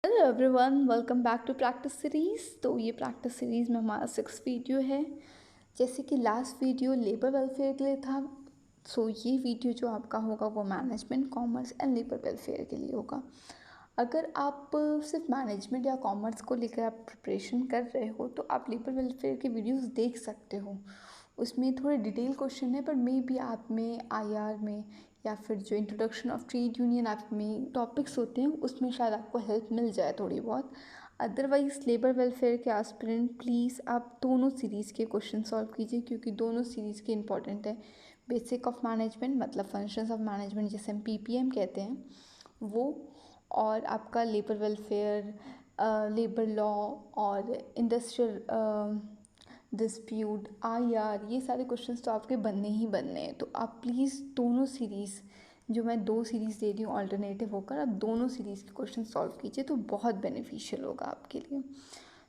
Hello everyone, welcome back to practice series. तो ये practice series में हमारा 6th वीडियो है। जैसे कि लास्ट वीडियो लेबर वेलफेयर के लिए था, सो ये वीडियो जो आपका होगा वो management, commerce and labour welfare के लिए होगा। अगर आप सिर्फ मैनेजमेंट या कॉमर्स को लेकर आप प्रिपरेशन कर रहे हो तो आप लेबर वेलफेयर के वीडियोस देख सकते हो। उसमें थोड़े डिटेल क्वेश्चन है, पर मे बी आप में आईआर में या फिर जो इंट्रोडक्शन ऑफ ट्रेड यूनियन आप में टॉपिक्स होते हैं उसमें शायद आपको हेल्प मिल जाए थोड़ी बहुत। अदरवाइज़ लेबर वेलफेयर के एस्पिरेंट प्लीज़ आप दोनों सीरीज़ के क्वेश्चन सॉल्व कीजिए, क्योंकि दोनों सीरीज़ के इंपॉर्टेंट है। बेसिक ऑफ मैनेजमेंट मतलब फंक्शंस ऑफ मैनेजमेंट जिसे हम पीपीएम कहते हैं वो, और आपका लेबर वेलफेयर, लेबर लॉ और इंडस्ट्रियल डिस्प्यूट, आईआर, ये सारे क्वेश्चंस तो आपके बनने ही बनने हैं। तो आप प्लीज़ दोनों सीरीज़, जो मैं 2 सीरीज़ दे रही हूँ ऑल्टरनेटिव होकर, आप दोनों सीरीज़ के क्वेश्चन सॉल्व कीजिए तो बहुत बेनिफिशियल होगा आपके लिए।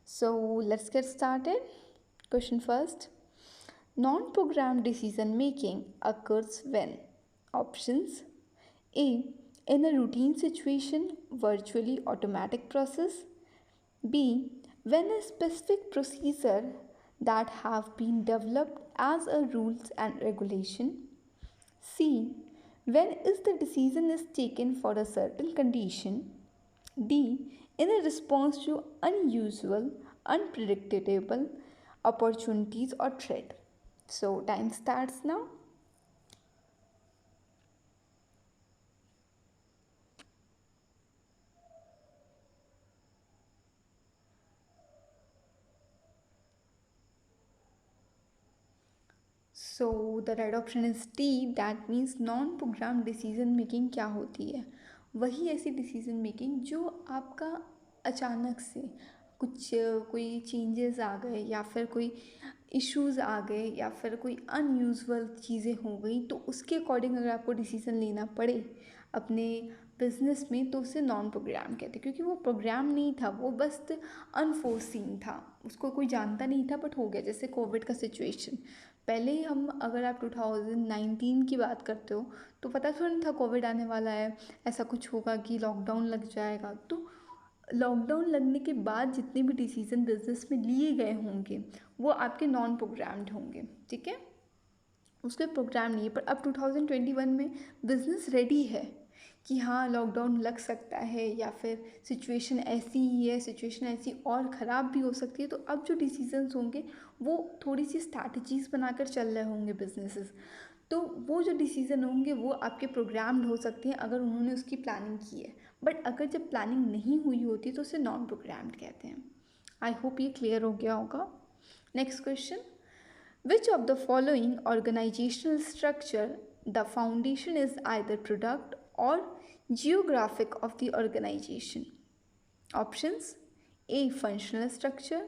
So let's get started. Question first, non programme decision making occurs when? Options: A, in a routine situation, virtually automatic process. B, when a specific procedure that have been developed as a rules and regulation. C, when is the decision is taken for a certain condition. D, in a response to unusual, unpredictable opportunities or threat. So time starts now. So the right option is D, that means non programme decision making क्या होती है? वही ऐसी decision making जो आपका अचानक से कुछ कोई चेंजेस आ गए या फिर कोई इश्यूज आ गए या फिर कोई अनयूजुअल चीज़ें हो गई, तो उसके अकॉर्डिंग अगर आपको डिसीजन लेना पड़े अपने बिजनेस में तो उसे नॉन प्रोग्राम कहते हैं, क्योंकि वो प्रोग्राम नहीं था, वो बस अनफोर्सीन था, उसको कोई जानता नहीं था बट हो गया। जैसे कोविड का सिचुएशन, पहले हम अगर आप 2019 की बात करते हो तो पता थोड़ा नहीं था कोविड आने वाला है, ऐसा कुछ होगा कि लॉकडाउन लग जाएगा। तो लॉकडाउन लगने के बाद जितने भी डिसीजन बिजनेस में लिए गए होंगे वो आपके नॉन प्रोग्राम्ड होंगे, ठीक है, उसके प्रोग्राम नहीं है। पर अब 2021 में बिजनेस रेडी है कि हाँ लॉकडाउन लग सकता है या फिर सिचुएशन ऐसी ही है, सिचुएशन ऐसी और ख़राब भी हो सकती है। तो अब जो डिसीजंस होंगे वो थोड़ी सी स्ट्रैटेजीज बनाकर चल रहे होंगे बिजनेसेस। तो वो जो डिसीज़न होंगे वो आपके प्रोग्राम्ड हो सकते हैं अगर उन्होंने उसकी प्लानिंग की है, बट अगर जब प्लानिंग नहीं हुई होती तो उसे नॉन प्रोग्राम्ड कहते हैं। आई होप ये क्लियर हो गया होगा। Next question, which of the following organizational structure the foundation is either product or geographic of the organization? Options: A, functional structure.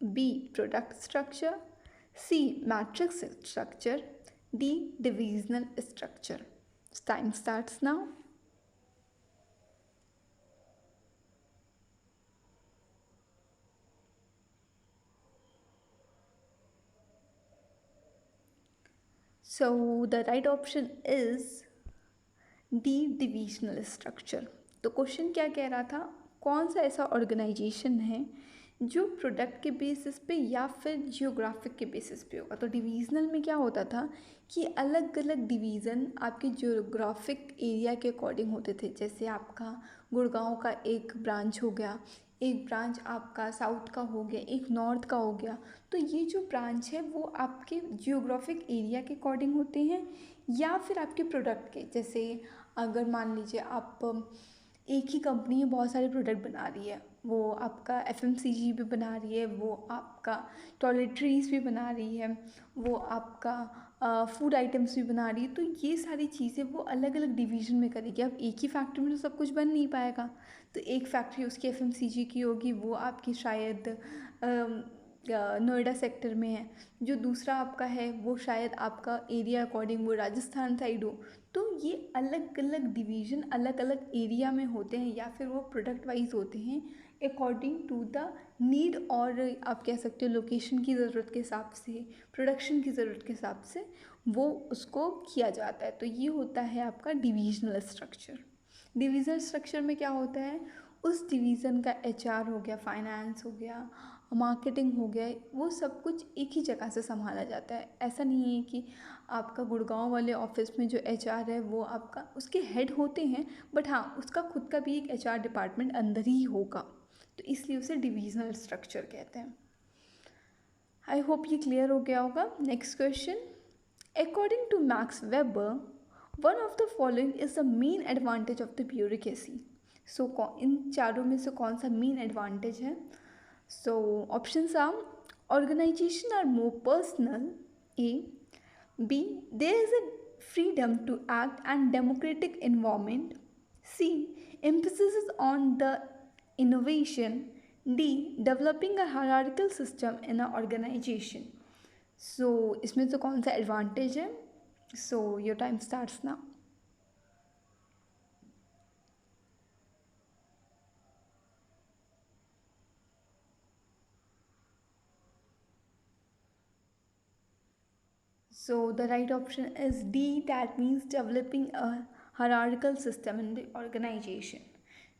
B, product structure. C, matrix structure. D, divisional structure. Time starts now. So the right option is D, divisional structure. तो question क्या कह रहा था, कौन सा ऐसा organisation है जो प्रोडक्ट के बेसिस पे या फिर जियोग्राफिक के बेसिस पे होगा। तो डिवीज़नल में क्या होता था कि अलग अलग डिवीज़न आपके जियोग्राफिक एरिया के अकॉर्डिंग होते थे। जैसे आपका गुड़गांव का एक ब्रांच हो गया, एक ब्रांच आपका साउथ का हो गया, एक नॉर्थ का हो गया। तो ये जो ब्रांच है वो आपके जियोग्राफिक एरिया के अकॉर्डिंग होते हैं या फिर आपके प्रोडक्ट के। जैसे अगर मान लीजिए आप एक ही कंपनी में बहुत सारे प्रोडक्ट बना रही है, वो आपका एफएमसीजी भी बना रही है, वो आपका टॉयलेटरीज भी बना रही है, वो आपका फूड आइटम्स भी बना रही है, तो ये सारी चीज़ें वो अलग अलग डिवीज़न में करेगी। अब एक ही फैक्ट्री में तो सब कुछ बन नहीं पाएगा, तो एक फैक्ट्री उसकी एफएमसीजी की होगी, वो आपकी शायद नोएडा सेक्टर में है, जो दूसरा आपका है वो शायद आपका एरिया अकॉर्डिंग वो राजस्थान साइड हो। तो ये अलग अलग डिवीज़न अलग अलग एरिया में होते हैं या फिर वो प्रोडक्ट वाइज होते हैं अकॉर्डिंग टू द नीड, और आप कह सकते हो लोकेशन की ज़रूरत के हिसाब से, प्रोडक्शन की ज़रूरत के हिसाब से वो उसको किया जाता है। तो ये होता है आपका डिविजनल स्ट्रक्चर। डिविजनल स्ट्रक्चर में क्या होता है, उस डिवीज़न का एचआर हो गया, फाइनेंस हो गया, मार्केटिंग हो गया, वो सब कुछ एक ही जगह से संभाला जाता है। ऐसा नहीं है कि आपका गुड़गांव वाले ऑफिस में जो एचआर है वो आपका उसके हेड होते हैं, बट हाँ उसका खुद का भी एक एचआर डिपार्टमेंट अंदर ही होगा, तो इसलिए उसे डिविजनल स्ट्रक्चर कहते हैं। आई होप ये क्लियर हो गया होगा। Next question, according to Max Weber one of the following is the main advantage of the bureaucracy. So इन चारों में से कौन सा मेन एडवांटेज है? So options are organisation are more personal, A, B there is a freedom to act and democratic environment, C emphasis is on the innovation, D developing a hierarchical system in an organization. So इसमें तो कौन सा advantage है? So your time starts now. So the right option is D, that means developing a hierarchical system in the organization.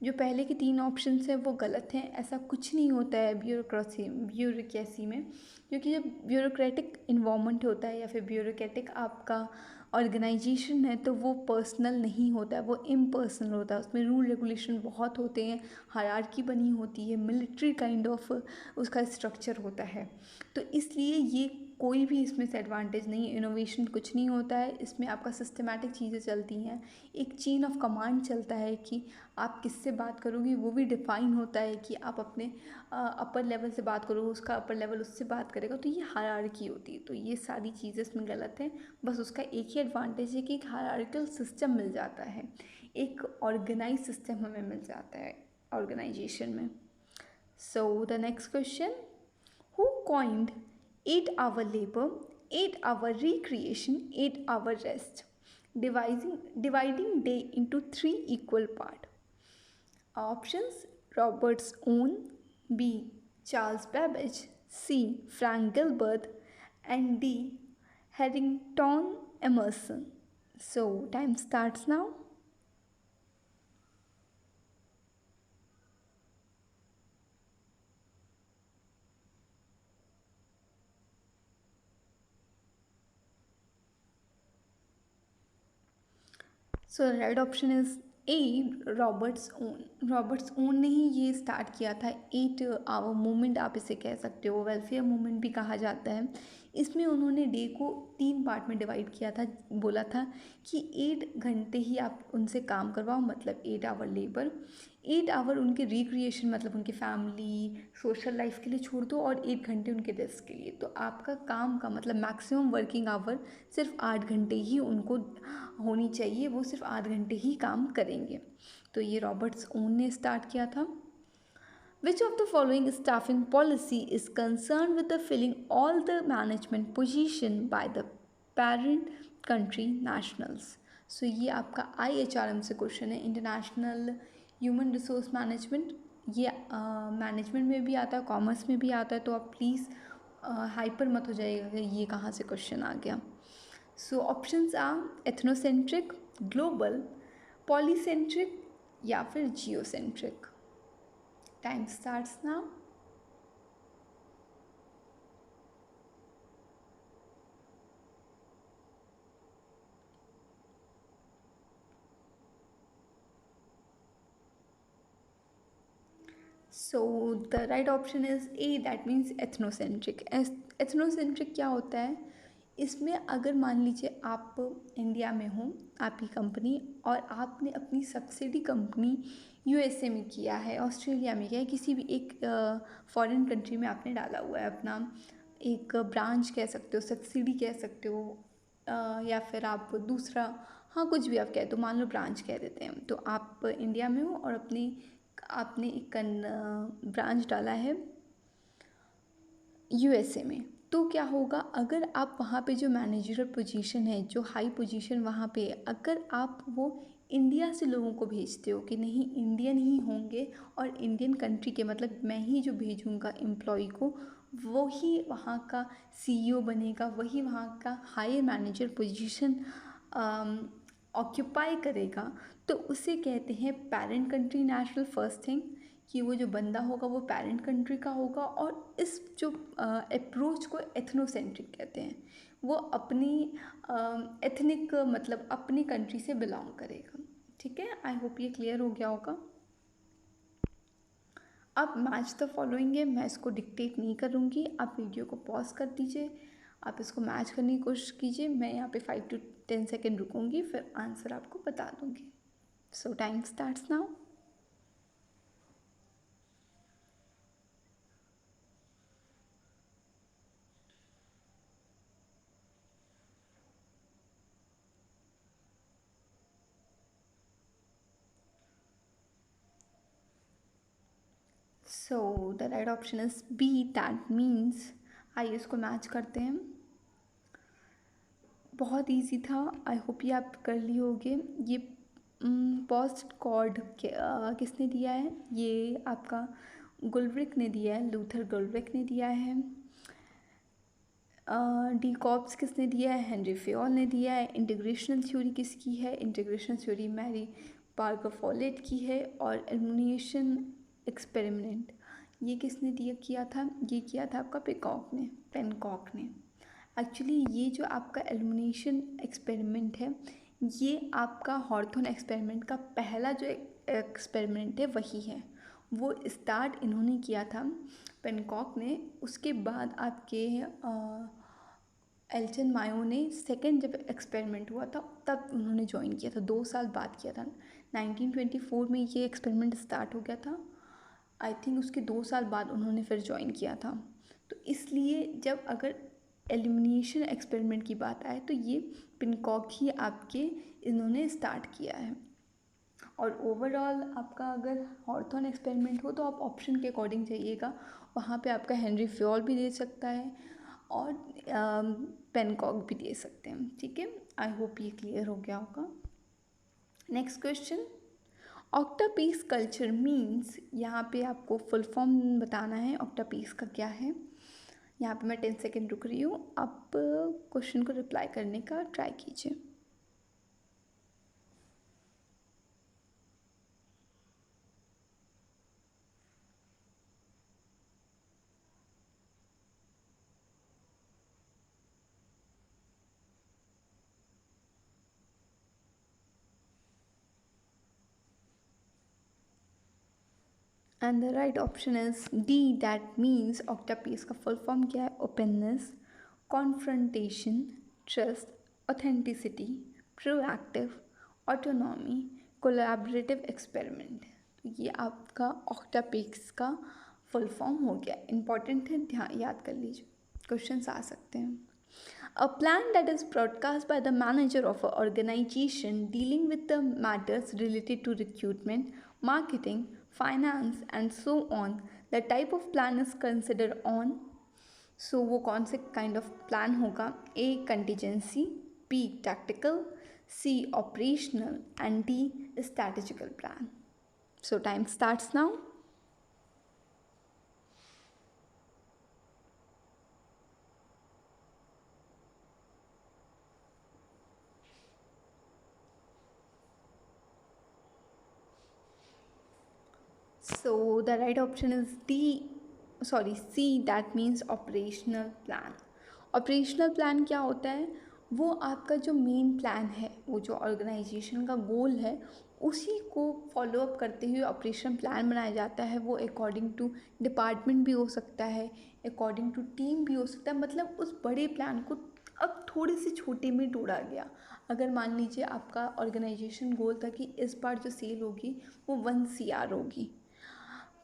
जो पहले के तीन options हैं वो गलत हैं, ऐसा कुछ नहीं होता है ब्यूरोक्रेसी में, क्योंकि जब ब्यूरोक्रेटिक इन्वायरमेंट होता है या फिर ब्यूरोक्रेटिक आपका ऑर्गेनाइजेशन है तो वो पर्सनल नहीं होता है, वो इम्पर्सनल होता है। उसमें रूल रेगुलेशन बहुत होते हैं, हायरार्की बनी होती है, मिलिट्री काइंड ऑफ उसका स्ट्रक्चर होता है। तो इसलिए ये कोई भी इसमें से एडवांटेज नहीं, इनोवेशन कुछ नहीं होता है इसमें। आपका सिस्टमैटिक चीज़ें चलती हैं, एक चेन ऑफ कमांड चलता है कि आप किससे बात करोगे, वो भी डिफ़ाइन होता है कि आप अपने अपर लेवल से बात करोगे, उसका अपर लेवल उससे बात करेगा, तो ये हायरार्की होती है। तो ये सारी चीज़ें इसमें गलत हैं। बस उसका एक ही एडवांटेज है कि एक हायरार्किकल सिस्टम मिल जाता है, एक ऑर्गेनाइज सिस्टम हमें मिल जाता है ऑर्गेनाइजेशन में। So the next question, who coined 8-hour labor, 8-hour recreation, 8-hour rest, dividing day into 3 equal parts? Options: Robert's own, B. Charles Babbage, C. Frank Gilbert, and D. Harrington Emerson. So time starts now. So red option is a, Roberts own. Roberts own ने ही ये start किया था 8 our movement, आप इसे कह सकते हो, welfare movement भी कहा जाता है। इसमें उन्होंने डे को 3 पार्ट में डिवाइड किया था, बोला था कि 8 घंटे ही आप उनसे काम करवाओ, मतलब 8 आवर लेबर, 8 आवर उनके रिक्रिएशन मतलब उनके फैमिली सोशल लाइफ के लिए छोड़ दो, और 8 घंटे उनके रेस्ट के लिए। तो आपका काम का मतलब मैक्सिमम वर्किंग आवर सिर्फ 8 घंटे ही उनको होनी चाहिए, वो सिर्फ 8 घंटे ही काम करेंगे। तो ये रॉबर्ट्स ओन ने स्टार्ट किया था। Which of the following staffing policy is concerned with the filling all the management position by the parent country nationals? So ये आपका IHRM से क्वेश्चन है, इंटरनेशनल ह्यूमन रिसोर्स मैनेजमेंट। ये मैनेजमेंट में भी आता है, कॉमर्स में भी आता है, तो आप प्लीज़ हाइपर मत हो जाइएगा कि ये कहाँ से क्वेश्चन आ गया। So options are ethnocentric, global, polycentric या फिर geocentric. Time starts now. So the right option is A, that means ethnocentric. Ethnocentric क्या होता है? इसमें अगर मान लीजिए आप इंडिया में हो, आपकी कंपनी, और आपने अपनी सब्सिडी कंपनी यूएसए में किया है, ऑस्ट्रेलिया में किया है, किसी भी एक फॉरेन कंट्री में आपने डाला हुआ है अपना एक ब्रांच कह सकते हो, सब्सिडी कह सकते हो, या फिर आप दूसरा, हाँ कुछ भी आप कह दो, मान लो ब्रांच कह देते हैं। तो आप इंडिया में हो और आपने एक ब्रांच डाला है यूएसए में, तो क्या होगा, अगर आप वहाँ पे जो मैनेजरल पोजीशन है, जो हाई पोजीशन वहाँ पे है, अगर आप वो इंडिया से लोगों को भेजते हो कि नहीं इंडियन ही होंगे और इंडियन कंट्री के, मतलब मैं ही जो भेजूँगा एम्प्लॉय को, वो ही वहाँ का सीईओ बनेगा, वही वहाँ का हायर मैनेजर पोजीशन ऑक्यूपाई करेगा तो उसे कहते हैं parent country national first thing, कि वो जो बंदा होगा वो पेरेंट कंट्री का होगा। और इस जो अप्रोच को एथनोसेंट्रिक कहते हैं, वो अपनी एथनिक मतलब अपनी कंट्री से बिलोंग करेगा। ठीक है, आई होप ये क्लियर हो गया होगा। अब मैच द फॉलोइंग है, मैं इसको डिक्टेट नहीं करूँगी, आप वीडियो को पॉज कर दीजिए, आप इसको मैच करने की कोशिश कीजिए। मैं यहाँ पे 5 to 10 सेकेंड रुकूँगी, फिर आंसर आपको बता दूँगी। So time starts now. So the right option is B, that means. आइए इसको मैच करते हैं। बहुत इजी था, आई होप ये आप कर लिए होगे। ये पोस्ट कॉर्ड किसने दिया है? ये आपका गुलरिक ने दिया है, लूथर गुलरिक ने दिया है। डी कॉप्स किसने दिया है? हेनरी फेयोल ने दिया है। इंटीग्रेशनल थ्योरी किसकी है? Integration theory Mary Parker Follett की है। और एलिमिनेशन एक्सपेरिमेंट ये किसने किया था? ये किया था आपका पेनकॉक ने। एक्चुअली ये जो आपका एलिमिनेशन एक्सपेरिमेंट है, ये आपका हॉर्थन एक्सपेरिमेंट का पहला जो एक्सपेरिमेंट है वही है। वो स्टार्ट इन्होंने किया था, पेनकॉक ने। उसके बाद आपके एल्टन मायो ने सेकेंड जब एक्सपेरिमेंट हुआ था तब उन्होंने ज्वाइन किया था, 2 साल बाद किया था। 1924 में ये एक्सपेरिमेंट स्टार्ट हो गया था, आई थिंक उसके 2 साल बाद उन्होंने फिर ज्वाइन किया था। तो इसलिए जब अगर एलिमिनेशन एक्सपेरिमेंट की बात आए तो ये पेनकॉक ही आपके इन्होंने स्टार्ट किया है। और ओवरऑल आपका अगर हॉर्थन एक्सपेरिमेंट हो तो आप ऑप्शन के अकॉर्डिंग जाइएगा, वहाँ पे आपका हेनरी फेयोल भी दे सकता है और पेनकॉक भी दे सकते हैं। ठीक है, आई होप ये क्लियर हो गया होगा। नेक्स्ट क्वेश्चन, ऑक्टापीस कल्चर मीन्स, यहाँ पे आपको फुल फॉर्म बताना है ऑक्टापीस का क्या है। यहाँ पे मैं 10 सेकेंड रुक रही हूँ, आप क्वेश्चन को रिप्लाई करने का ट्राई कीजिए। And the right option is D, that means OCTAPACE का फुल फॉर्म क्या है? Openness, confrontation, trust, authenticity, proactive, autonomy, collaborative experiment. तो ये आपका ऑक्टापीस का फुल फॉर्म हो गया। इंपॉर्टेंट है, ध्यान याद कर लीजिए, क्वेश्चंस आ सकते हैं। A plan that is broadcast by the manager of an organization dealing with the matters related to recruitment, marketing, finance and so on. The type of plan is considered on. So वो कौन से kind of plan होगा? A. Contingency, B. Tactical, C. Operational and D. Strategical plan. So time starts now. So the right option is C, that means operational plan. Operational plan क्या होता है? वो आपका जो मेन प्लान है, वो जो ऑर्गेनाइजेशन का गोल है, उसी को फॉलो अप करते हुए ऑपरेशन प्लान बनाया जाता है। वो अकॉर्डिंग टू डिपार्टमेंट भी हो सकता है, अकॉर्डिंग टू टीम भी हो सकता है। मतलब उस बड़े प्लान को अब थोड़े से छोटे में तोड़ा गया। अगर मान लीजिए आपका ऑर्गेनाइजेशन गोल था कि इस बार जो सेल होगी वो 1 CR होगी,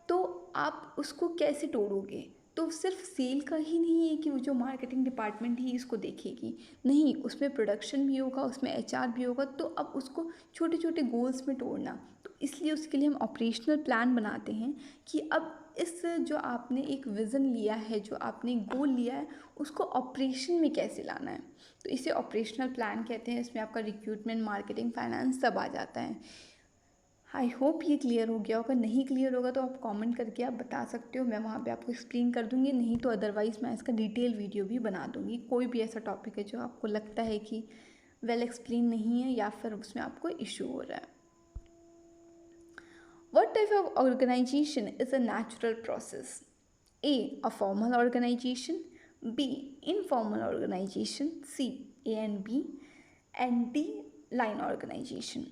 तो आप उसको कैसे तोड़ोगे? तो सिर्फ सेल का ही नहीं है कि वो जो मार्केटिंग डिपार्टमेंट ही इसको देखेगी, नहीं, उसमें प्रोडक्शन भी होगा, उसमें HR भी होगा। तो अब उसको छोटे छोटे गोल्स में तोड़ना, तो इसलिए उसके लिए हम ऑपरेशनल प्लान बनाते हैं कि अब इस जो आपने एक विज़न लिया है, जो आपने गोल लिया है, उसको ऑपरेशन में कैसे लाना है, तो इसे ऑपरेशनल प्लान कहते हैं। इसमें आपका रिक्रूटमेंट, मार्केटिंग, फाइनेंस सब आ जाता है। आई होप ये क्लियर हो गया होगा। नहीं क्लियर होगा तो आप कमेंट करके आप बता सकते हो, मैं वहाँ पे आपको एक्सप्लेन कर दूँगी। नहीं तो अदरवाइज़ मैं इसका डिटेल वीडियो भी बना दूँगी। कोई भी ऐसा टॉपिक है जो आपको लगता है कि वेल एक्सप्लेन नहीं है या फिर उसमें आपको इशू हो रहा है। What type of organization is a natural process? A formal organization, B informal organization, C A and B, and D line organization.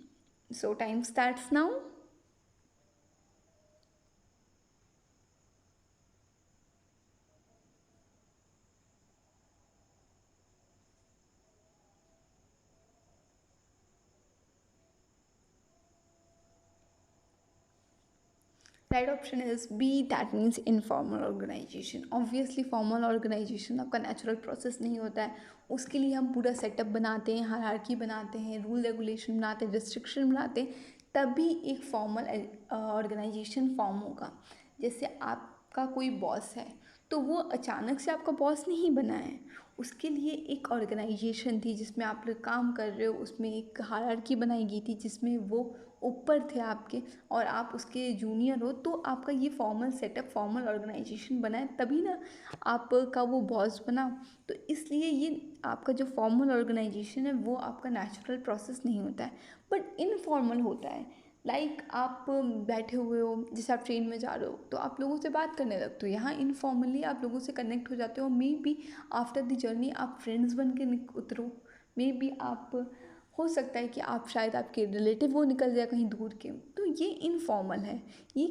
So time starts now. Right option is B, that means informal organisation. Obviously formal organisation आपका natural process नहीं होता है, उसके लिए हम पूरा setup बनाते हैं, हायरार्की बनाते हैं, रूल रेगुलेशन बनाते हैं, रिस्ट्रिक्शन बनाते हैं, तभी एक फॉर्मल ऑर्गेनाइजेशन फॉर्म होगा। जैसे आपका कोई बॉस है तो वो अचानक से आपका बॉस नहीं बना है, उसके लिए एक ऑर्गेनाइजेशन थी जिसमें आप लोग काम कर रहे हो, उसमें एक हायरार्की बनाई गई थी जिसमें वो ऊपर थे आपके और आप उसके जूनियर हो, तो आपका ये फॉर्मल सेटअप फॉर्मल ऑर्गेनाइजेशन बना है, तभी ना आपका वो बॉस बना। तो इसलिए ये आपका जो फॉर्मल ऑर्गेनाइजेशन है वो आपका नेचुरल प्रोसेस नहीं होता है, बट इनफॉर्मल होता है। लाइक आप बैठे हुए हो, जैसे आप ट्रेन में जा रहे हो तो आप लोगों से बात करने लगते हो, यहाँ इनफॉर्मली आप लोगों से कनेक्ट हो जाते हो। May be after the journey आप फ्रेंड्स बन के उतरो, मे बी आप हो सकता है कि आप शायद आपके रिलेटिव वो निकल जाए कहीं दूर के, तो ये इनफॉर्मल है, ये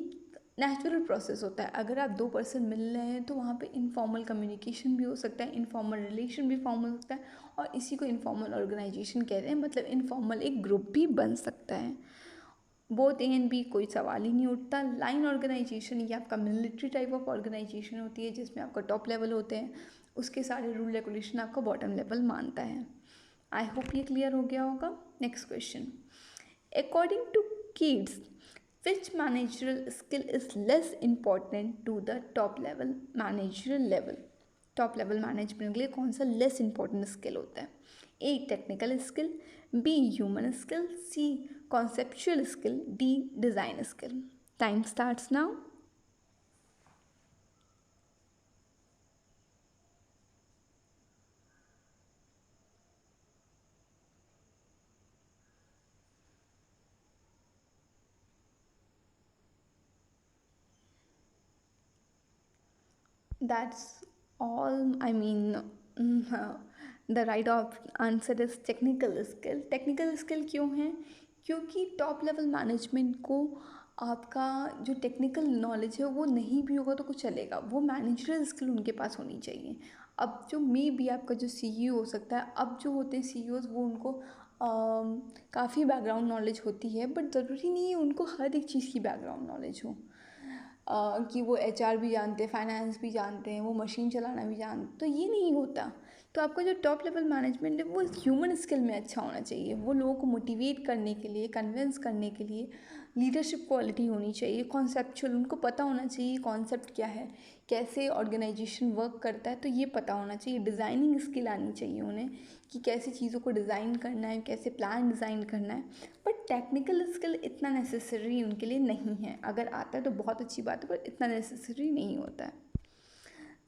नेचुरल प्रोसेस होता है। अगर आप दो पर्सन मिल रहे हैं तो वहाँ पे इनफॉर्मल कम्युनिकेशन भी हो सकता है, इनफॉर्मल रिलेशन भी फॉर्म हो सकता है, और इसी को इनफॉर्मल ऑर्गेनाइजेशन कहते हैं, मतलब इनफॉर्मल एक ग्रुप भी बन सकता है। बोथ ए एंड बी कोई सवाल ही नहीं उठता। लाइन ऑर्गेनाइजेशन ये आपका मिलिट्री टाइप ऑफ ऑर्गेनाइजेशन होती है, जिसमें आपका टॉप लेवल होते हैं, उसके सारे रूल रेगुलेशन आपका बॉटम लेवल मानता है। आई होप ये क्लियर हो गया होगा। Next question, according to Katz which managerial skill is less important to the top level managerial level? Top level management के लिए कौन सा लेस इंपॉर्टेंट स्किल होता है? A technical skill, B human skill, C conceptual skill, D design skill. Time starts now. That's all. I mean, the right answer is technical skill. Technical skill क्यों है? क्योंकि top level management को आपका जो technical knowledge है वो नहीं भी होगा तो कुछ चलेगा, वो मैनेजरल स्किल उनके पास होनी चाहिए। अब जो मे बी आपका जो सीईओ हो सकता है, अब जो होते हैं सीईओज वो उनको काफ़ी बैकग्राउंड नॉलेज होती है, बट ज़रूरी नहीं है उनको हर एक चीज़ की बैकग्राउंड नॉलेज हो। कि वो एचआर भी जानते हैं, फाइनेंस भी जानते हैं, वो मशीन चलाना भी जानते, तो ये नहीं होता। तो आपका जो टॉप लेवल मैनेजमेंट है वो ह्यूमन स्किल में अच्छा होना चाहिए, वो लोगों को मोटिवेट करने के लिए, कन्विंस करने के लिए लीडरशिप क्वालिटी होनी चाहिए, कॉन्सेप्चुअल, उनको पता होना चाहिए कॉन्सेप्ट क्या है, कैसे ऑर्गेनाइजेशन वर्क करता है, तो ये पता होना चाहिए। डिज़ाइनिंग स्किल आनी चाहिए उन्हें कि कैसे चीज़ों को डिज़ाइन करना है, कैसे प्लान डिज़ाइन करना है, बट टेक्निकल स्किल इतना नेसेसरी उनके लिए नहीं है। अगर आता है तो बहुत अच्छी बात है, पर इतना नेसेसरी नहीं होता है।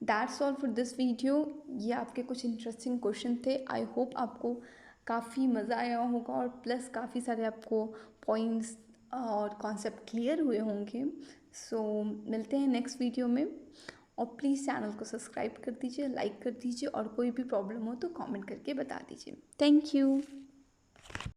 That's all for this video. ये आपके कुछ इंटरेस्टिंग क्वेश्चन थे। आई होप आपको काफ़ी मज़ा आया होगा और प्लस काफ़ी सारे आपको पॉइंट्स और कॉन्सेप्ट क्लियर हुए होंगे। सो मिलते हैं नेक्स्ट वीडियो में, और प्लीज़ चैनल को सब्सक्राइब कर दीजिए, लाइक कर दीजिए, और कोई भी प्रॉब्लम हो तो कमेंट करके बता दीजिए। Thank you.